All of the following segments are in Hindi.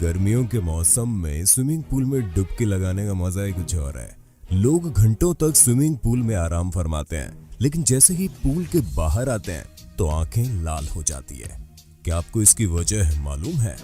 गर्मियों के मौसम में स्विमिंग पूल में डुबकी लगाने का मजा ही कुछ और है। लोग घंटों तक स्विमिंग पूल में आराम फरमाते हैं, लेकिन जैसे ही पूल के बाहर आते हैं तो आंखें लाल हो जाती है। क्या आपको इसकी वजह मालूम है?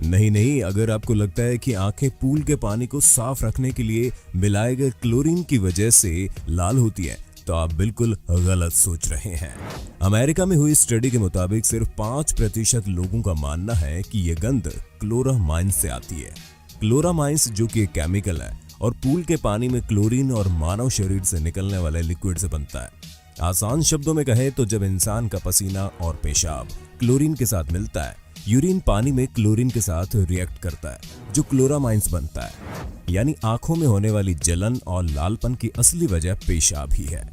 नहीं, अगर आपको लगता है कि आंखें पूल के पानी को साफ रखने के लिए मिलाए गए क्लोरीन की वजह से लाल होती है, तो आप बिल्कुल गलत सोच रहे हैं। अमेरिका में हुई स्टडी के मुताबिक सिर्फ 5% लोगों का मानना है कि यह गंध क्लोरामाइंस से आती है। क्लोरामाइंस जो कि एक केमिकल है और पूल के पानी में क्लोरीन और मानव शरीर से निकलने वाले लिक्विड से बनता है। आसान शब्दों में कहें तो जब इंसान का पसीना और पेशाब क्लोरीन के साथ मिलता है, यूरिन पानी में क्लोरीन के साथ रिएक्ट करता है जो क्लोरामाइंस बनता है। यानी आंखों में होने वाली जलन और लालपन की असली वजह पेशाब ही है।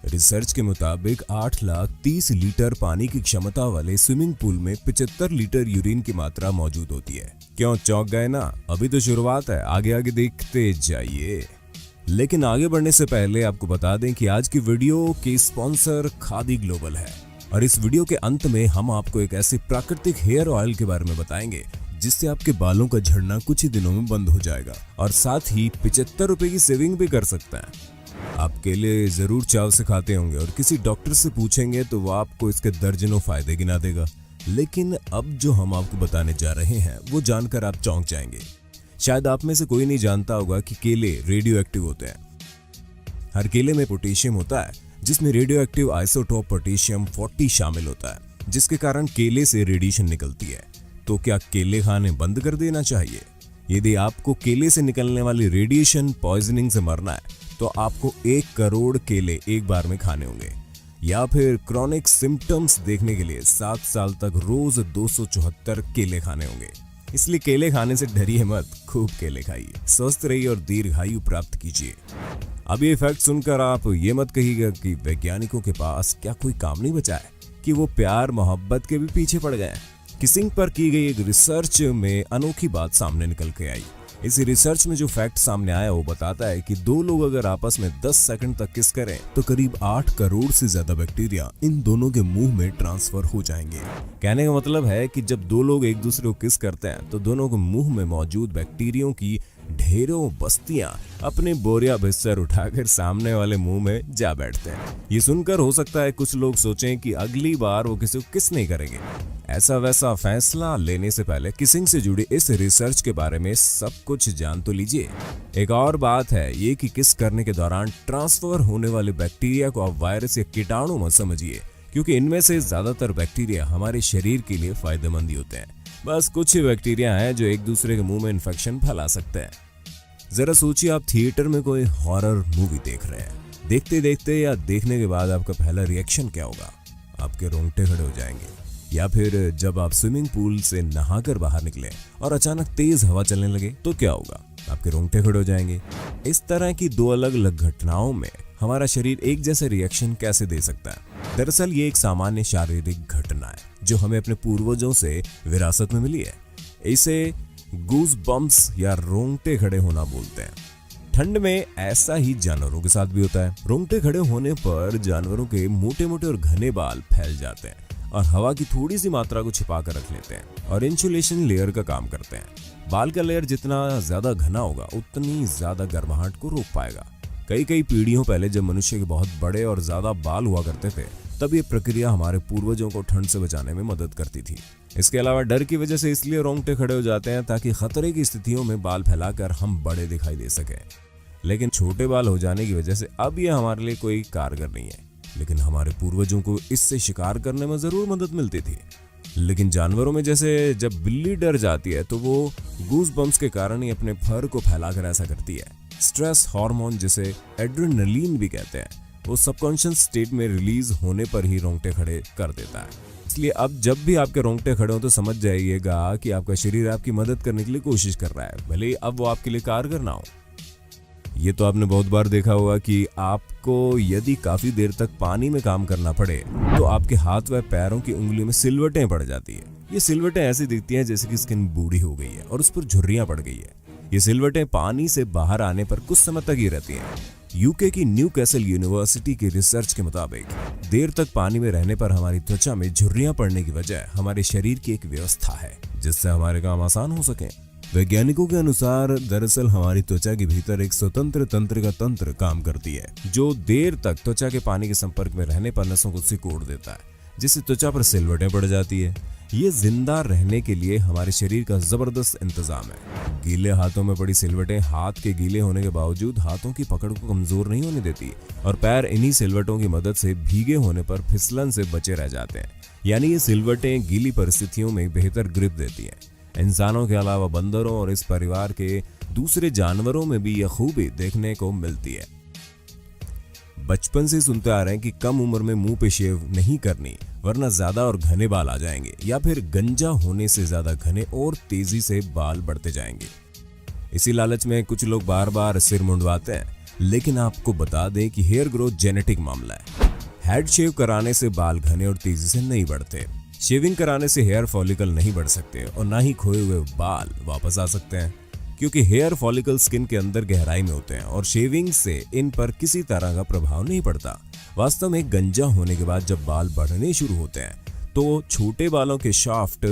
रिसर्च के मुताबिक 8,30,000 लीटर पानी की क्षमता वाले स्विमिंग पूल में 75 लीटर यूरिन की मात्रा मौजूद होती है। क्यों चौंक गए ना? अभी तो शुरुआत है, आगे देखते जाइए। लेकिन आगे बढ़ने से पहले आपको बता दें कि आज की वीडियो की स्पॉन्सर खादी ग्लोबल है और इस वीडियो के अंत में हम आपको एक ऐसे प्राकृतिक हेयर ऑयल के बारे में बताएंगे जिससे आपके बालों का झड़ना कुछ ही दिनों में बंद हो जाएगा और साथ ही 75 रुपए की सेविंग भी कर सकते हैं। आप केले जरूर चाव से खाते होंगे और किसी डॉक्टर से पूछेंगे तो वो आपको इसके दर्जनों फायदे गिना देगा, लेकिन अब जो हम आपको बताने जा रहे हैं वो जानकर आप चौंक जाएंगे। शायद आप में से कोई नहीं जानता होगा कि केले रेडियो एक्टिव होते हैं। हर केले में पोटेशियम होता है जिसमें रेडियो एक्टिव आइसोटोप पोटेशियम 40 शामिल होता है, जिसके कारण केले से रेडिएशन निकलती है। तो क्या केले खाने बंद कर देना चाहिए? यदि आपको केले से निकलने वाली रेडिएशन पॉइजनिंग से मरना है तो आपको 1 करोड़ केले एक बार में खाने होंगे, या फिर क्रॉनिक सिम्टम्स देखने के लिए 7 साल तक रोज 274 केले खाने होंगे। इसलिए केले खाने से डरिए मत, खूब केले खाइए, स्वस्थ रहिए और दीर्घायु प्राप्त कीजिए। अब ये फैक्ट सुनकर आप ये मत कहिएगा कि वैज्ञानिकों के पास क्या कोई काम नहीं बचा है कि वो प्यार मोहब्बत के भी पीछे पड़ गए हैं। किसिंग पर की गई एक रिसर्च में अनोखी बात सामने निकल के आई। इस रिसर्च में जो फैक्ट सामने आया वो बताता है कि 2 लोग अगर आपस में 10 सेकंड तक किस करें तो करीब 8 करोड़ से ज्यादा बैक्टीरिया इन दोनों के मुंह में ट्रांसफर हो जाएंगे। कहने का मतलब है कि जब 2 लोग एक दूसरे को किस करते हैं तो दोनों के मुंह में मौजूद बैक्टीरियों की ढेरों बस्तियां अपने बोरिया बिस्तर उठाकर सामने वाले मुंह में जा बैठते हैं। ये सुनकर हो सकता है कुछ लोग सोचें कि अगली बार वो किसी को किस नहीं करेंगे। ऐसा वैसा फैसला लेने से पहले किसिंग से जुड़ी इस रिसर्च के बारे में सब कुछ जान तो लीजिए। एक और बात है ये कि किस करने के दौरान ट्रांसफर होने वाले बैक्टीरिया को आप वायरस या कीटाणु मत समझिए, क्योंकि इनमें से ज्यादातर बैक्टीरिया हमारे शरीर के लिए फायदेमंद ही होते हैं। बस कुछ ही बैक्टीरिया हैं जो एक दूसरे के मुंह में इन्फेक्शन फैला सकते हैं। जरा सोचिए, आप थिएटर में कोई हॉरर मूवी देख रहे हैं। देखते देखते या देखने के बाद आपका पहला रिएक्शन क्या होगा? आपके रोंगटे खड़े हो जाएंगे। या फिर जब आप स्विमिंग पूल से नहाकर बाहर निकले और अचानक तेज हवा चलने लगे तो क्या होगा? आपके रोंगटे खड़े हो जाएंगे। इस तरह की 2 अलग अलग घटनाओं में हमारा शरीर एक जैसे रिएक्शन कैसे दे सकता है? दरअसल ये एक सामान्य शारीरिक घटना है जो हमें अपने पूर्वजों से विरासत में मिली है। इसे गूज बम्प्स या रोंगटे खड़े होना बोलते हैं। ठंड में ऐसा ही जानवरों के साथ भी होता है। रोंगटे खड़े होने पर जानवरों के मोटे मोटे और घने बाल फैल जाते हैं और हवा की थोड़ी सी मात्रा को छिपा कर रख लेते हैं और इंसुलेशन लेयर का काम करते हैं। बाल का लेयर जितना ज्यादा घना होगा उतनी ज्यादा गर्माहट को रोक पाएगा। कई पीढ़ियों पहले जब मनुष्य के बहुत बड़े और ज्यादा बाल हुआ करते थे तब ये प्रक्रिया हमारे पूर्वजों को ठंड से बचाने में मदद करती थी। इसके अलावा डर की वजह से इसलिए रोंगटे खड़े हो जाते हैं ताकि खतरे की स्थितियों में बाल फैलाकर हम बड़े दिखाई दे सके। लेकिन छोटे बाल हो जाने की वजह से अब ये हमारे लिए कोई कारगर नहीं है, लेकिन हमारे पूर्वजों को इससे शिकार करने में जरूर मदद मिलती थी। लेकिन जानवरों में जैसे जब बिल्ली डर जाती है तो वो गूज बम्प्स के कारण ही अपने फर को फैलाकर ऐसा करती है। स्ट्रेस हार्मोन जिसे एड्रेनलिन भी कहते हैं वो सबकॉन्शियस स्टेट में रिलीज होने पर ही रोंगटे खड़े कर देता है। इसलिए अब जब भी आपके रोंगटे खड़े हो तो समझ जाइएगा कि आपका शरीर आपकी मदद करने के लिए कोशिश कर रहा है, भले ही अब वो आपके लिए कारगर ना हो। ये तो आपने बहुत बार देखा होगा कि आपको यदि काफी देर तक पानी में काम करना पड़े तो आपके हाथ व पैरों की उंगलियों में सिलवटें पड़ जाती है। ये सिलवटें ऐसी दिखती हैं जैसे कि स्किन बूढ़ी हो गई है और उस पर झुर्रियां पड़ गई है। ये सिलवटें पानी से बाहर आने पर कुछ समय तक ही रहती हैं, यूके की न्यूकैसल यूनिवर्सिटी की रिसर्च के मुताबिक देर तक पानी में रहने पर हमारी त्वचा में झुर्रियां पड़ने की वजह हमारे शरीर की एक व्यवस्था है जिससे हमारे काम आसान हो सके। वैज्ञानिकों के अनुसार दरअसल हमारी त्वचा के भीतर एक स्वतंत्र तंत्रिका तंत्र काम करती है जो देर तक त्वचा के पानी के संपर्क में रहने पर नसों को सिकोड़ देता है, जिससे त्वचा पर सिलवटें पड़ जाती है। ये जिंदा रहने के लिए हमारे शरीर का जबरदस्त इंतजाम है। गीले हाथों में पड़ी सिलवटें हाथ के गीले होने के बावजूद हाथों की पकड़ को कमजोर नहीं होने देती और पैर इन्हीं सिलवटों की मदद से भीगे होने पर फिसलन से बचे रह जाते हैं। यानी ये सिलवटें गीली परिस्थितियों में बेहतर ग्रिप देती हैं। इंसानों के अलावा बंदरों और इस परिवार के दूसरे जानवरों में भी यह खूबी देखने को मिलती है। बचपन से सुनते आ रहे हैं कि कम उम्र में मुंह पे शेव नहीं करनी वरना ज्यादा और घने बाल आ जाएंगे, या फिर गंजा होने से ज्यादा घने और तेजी से बाल बढ़ते जाएंगे। इसी लालच में कुछ लोग बार बार सिर मुंडवाते हैं, लेकिन आपको बता दें कि हेयर ग्रोथ जेनेटिक मामला है। हेड शेव कराने से बाल घने और तेजी से नहीं बढ़ते। शेविंग कराने से हेयर फॉलिकल नहीं बढ़ सकते और ना ही खोए हुए बाल वापस आ सकते हैं, क्योंकि हेयर फॉलिकल स्किन के अंदर गहराई में होते हैं और शेविंग से इन पर किसी तरह का प्रभाव नहीं पड़ता। वास्तव में गंजा होने के बाद जब बाल बढ़ने शुरू होते हैं तो छोटे बालों के शाफ्ट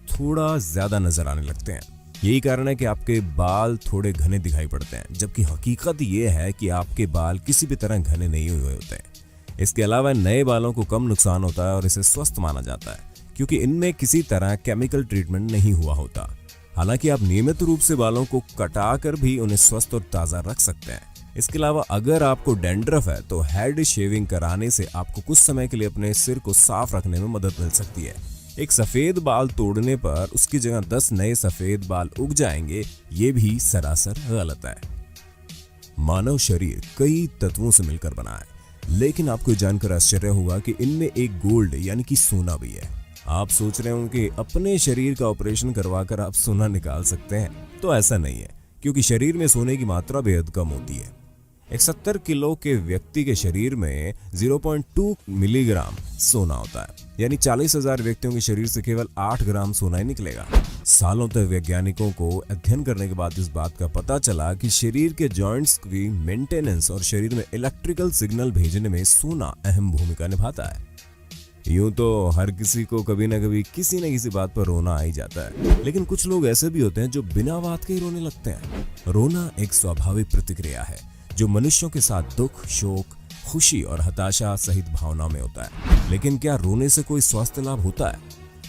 थोड़ा ज्यादा नजर आने लगते हैं। यही कारण है कि आपके बाल थोड़े घने दिखाई पड़ते हैं, जबकि हकीकत ये है कि आपके बाल किसी भी तरह घने नहीं हुए होते हैं। इसके अलावा नए बालों को कम नुकसान होता है और इसे स्वस्थ माना जाता है, क्योंकि इनमें किसी तरह केमिकल ट्रीटमेंट नहीं हुआ होता। हालांकि आप नियमित रूप से बालों को कटाकर भी उन्हें स्वस्थ और ताजा रख सकते हैं। इसके अलावा अगर आपको डैंड्रफ है तो हेड शेविंग कराने से आपको कुछ समय के लिए अपने सिर को साफ रखने में मदद मिल सकती है। एक सफेद बाल तोड़ने पर उसकी जगह 10 नए सफेद बाल उग जाएंगे, ये भी सरासर गलत है। मानव शरीर कई तत्वों से मिलकर बना है, लेकिन आपको जानकर आश्चर्य होगा कि इनमें एक गोल्ड यानी कि सोना भी है। आप सोच रहे होंगे कि अपने शरीर का ऑपरेशन करवाकर आप सोना निकाल सकते हैं, तो ऐसा नहीं है, क्योंकि शरीर में सोने की मात्रा बेहद कम होती है। एक 70 किलो के व्यक्ति के शरीर में 0.2 मिलीग्राम सोना होता है, यानी 40,000 व्यक्तियों के शरीर से केवल 8 ग्राम सोना ही निकलेगा। सालों तक वैज्ञानिकों को अध्ययन करने के बाद इस बात का पता चला कि शरीर के जॉइंट्स की मेंटेनेंस और शरीर में इलेक्ट्रिकल सिग्नल भेजने में सोना अहम भूमिका निभाता है। यूं तो हर किसी को कभी ना कभी किसी न किसी बात पर रोना आ ही जाता है, लेकिन कुछ लोग ऐसे भी होते हैं जो बिना बात के ही रोने लगते हैं। रोना एक स्वाभाविक प्रतिक्रिया है जो मनुष्यों के साथ दुख, शोक, खुशी और हताशा सहित भावनाओं में होता है। लेकिन क्या रोने से कोई स्वास्थ्य लाभ होता है?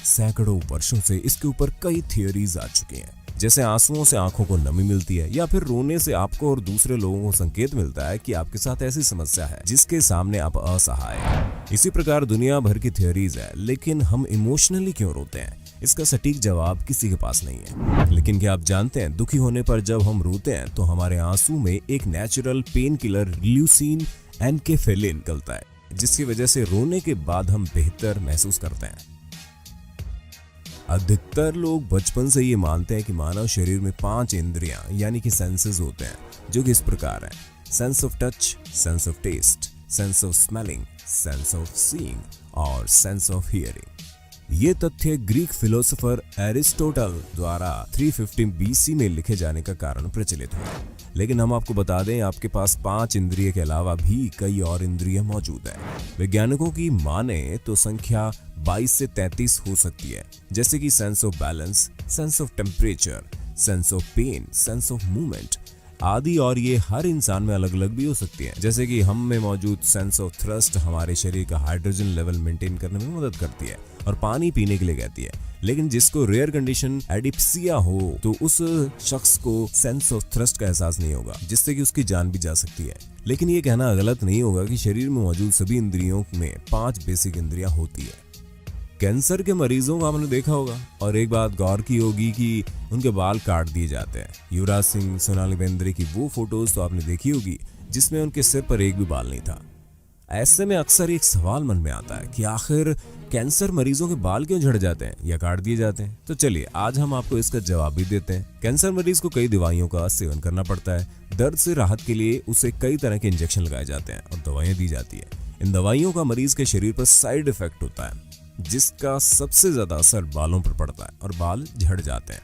सैकड़ों वर्षों से इसके ऊपर कई थियोरीज आ चुकी हैं, जैसे आंसुओं से आंखों को नमी मिलती है, या फिर रोने से आपको और दूसरे लोगों को संकेत मिलता है कि आपके साथ ऐसी समस्या है जिसके सामने आप असहाय हैं। इसी प्रकार दुनिया भर की थियोरीज है, लेकिन हम इमोशनली क्यों रोते हैं, इसका सटीक जवाब किसी के पास नहीं है। लेकिन क्या आप जानते हैं, दुखी होने पर जब हम रोते हैं तो हमारे आंसू में एक नेचुरल पेन किलर ल्यूसीन एनकेफेलिन निकलता है, जिसकी वजह से रोने के बाद हम बेहतर महसूस करते हैं। अधिकतर लोग बचपन से ये मानते हैं कि मानव शरीर में 5 इंद्रियां यानी कि सेंसेस होते हैं, जो कि इस प्रकार हैं: sense of touch, sense of taste, sense of smelling, sense of seeing और सेंस ऑफ हियरिंग। ये तथ्य ग्रीक फिलोसोफर एरिस्टोटल द्वारा 350 बीसी में लिखे जाने का कारण प्रचलित हुआ। लेकिन हम आपको बता दें, आपके पास 5 इंद्रिय के अलावा भी कई और इंद्रिय मौजूद हैं। वैज्ञानिकों की माने तो संख्या 22 से 33 हो सकती है, जैसे कि sense of balance, sense of temperature, sense of pain, sense of movement आदि। और ये हर इंसान में अलग अलग भी हो सकती है, जैसे कि हम में मौजूद सेंस ऑफ थ्रस्ट हमारे शरीर का हाइड्रोजन लेवल मेंटेन करने में मदद करती है और पानी पीने के लिए कहती है। लेकिन जिसको रेयर कंडीशन एडिप्सिया हो तो उस शख्स को सेंस ऑफ थ्रस्ट का एहसास नहीं होगा, जिससे कि उसकी जान भी जा सकती है। लेकिन ये कहना गलत नहीं होगा कि शरीर में मौजूद सभी इंद्रियों में 5 बेसिक इंद्रियां होती है। कैंसर के मरीजों को आपने देखा होगा और एक बात गौर की होगी कि उनके बाल काट दिए जाते हैं। युवराज सिंह, सोनाली बेंद्रे की वो फोटोज तो आपने देखी होगी जिसमें उनके सिर पर एक भी बाल नहीं था। ऐसे में अक्सर एक सवाल मन में आता है कि आखिर कैंसर मरीजों के बाल क्यों झड़ जाते हैं या काट दिए जाते हैं? तो चलिए आज हम आपको इसका जवाब भी देते हैं। कैंसर मरीज को कई दवाइयों का सेवन करना पड़ता है। दर्द से राहत के लिए उसे कई तरह के इंजेक्शन लगाए जाते हैं और दवाइयां दी जाती है। इन दवाइयों का मरीज के शरीर पर साइड इफेक्ट होता है, जिसका सबसे ज्यादा असर बालों पर पड़ता है और बाल झड़ जाते हैं।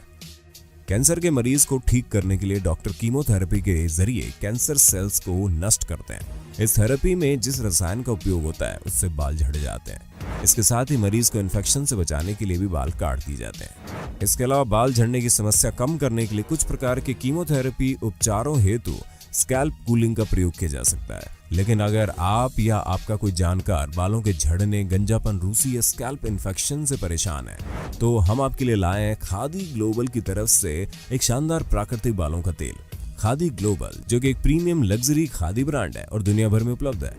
कैंसर के मरीज को ठीक करने के लिए डॉक्टर कीमोथेरेपी के जरिए कैंसर सेल्स को नष्ट करते हैं। इस थेरेपी में जिस रसायन का उपयोग होता है उससे बाल झड़ जाते हैं। इसके साथ ही मरीज को इन्फेक्शन से बचाने के लिए भी बाल काट दिए जाते हैं। इसके अलावा बाल झड़ने की समस्या कम करने के लिए कुछ प्रकार के कीमोथेरेपी उपचारों हेतु स्कैल्प कूलिंग का प्रयोग किया जा सकता है। लेकिन अगर आप या आपका कोई जानकार बालों के झड़ने, गंजापन, रूसी या स्कैल्प इन्फेक्शन से परेशान है तो हम आपके लिए लाए हैं खादी ग्लोबल की तरफ से एक शानदार प्राकृतिक बालों का तेल। खादी ग्लोबल जो कि एक प्रीमियम लग्जरी खादी ब्रांड है और दुनिया भर में उपलब्ध है,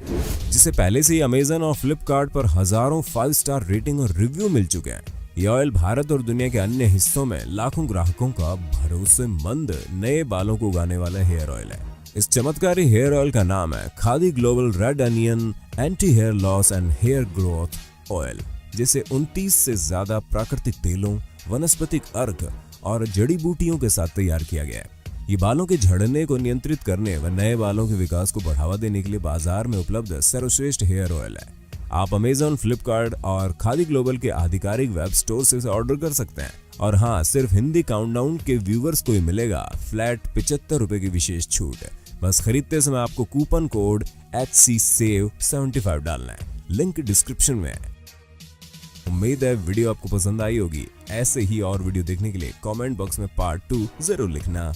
जिसे पहले से ही अमेजन और फ्लिपकार्ट पर हजारों 5 स्टार रेटिंग और रिव्यू मिल चुके हैं। ये ऑयल भारत और दुनिया के अन्य हिस्सों में लाखों ग्राहकों का भरोसेमंद नए बालों को उगाने वाला हेयर ऑयल है। इस चमत्कारी हेयर ऑयल का नाम है Khadi global red onion anti hair loss and hair growth oil, जिसे 29 से ज्यादा प्राकृतिक तेलों, वनस्पतिक अर्क और जड़ी बूटियों के साथ तैयार किया गया है। ये बालों के झड़ने को नियंत्रित करने व नए बालों के विकास को बढ़ावा देने के लिए बाजार में उपलब्ध सर्वश्रेष्ठ हेयर ऑयल है। आप अमेजन, फ्लिपकार्ट और खादी ग्लोबल के आधिकारिक वेब स्टोर से इसे ऑर्डर कर सकते हैं। और हाँ, सिर्फ हिंदी काउंटडाउन के व्यूवर्स को ही मिलेगा फ्लैट 75 रुपए की विशेष छूट। बस खरीदते समय आपको कूपन कोड HCSAVE75 डालना है। लिंक डिस्क्रिप्शन में है। उम्मीद है वीडियो आपको पसंद आई होगी। ऐसे ही और वीडियो देखने के लिए कमेंट बॉक्स में पार्ट 2 जरूर लिखना।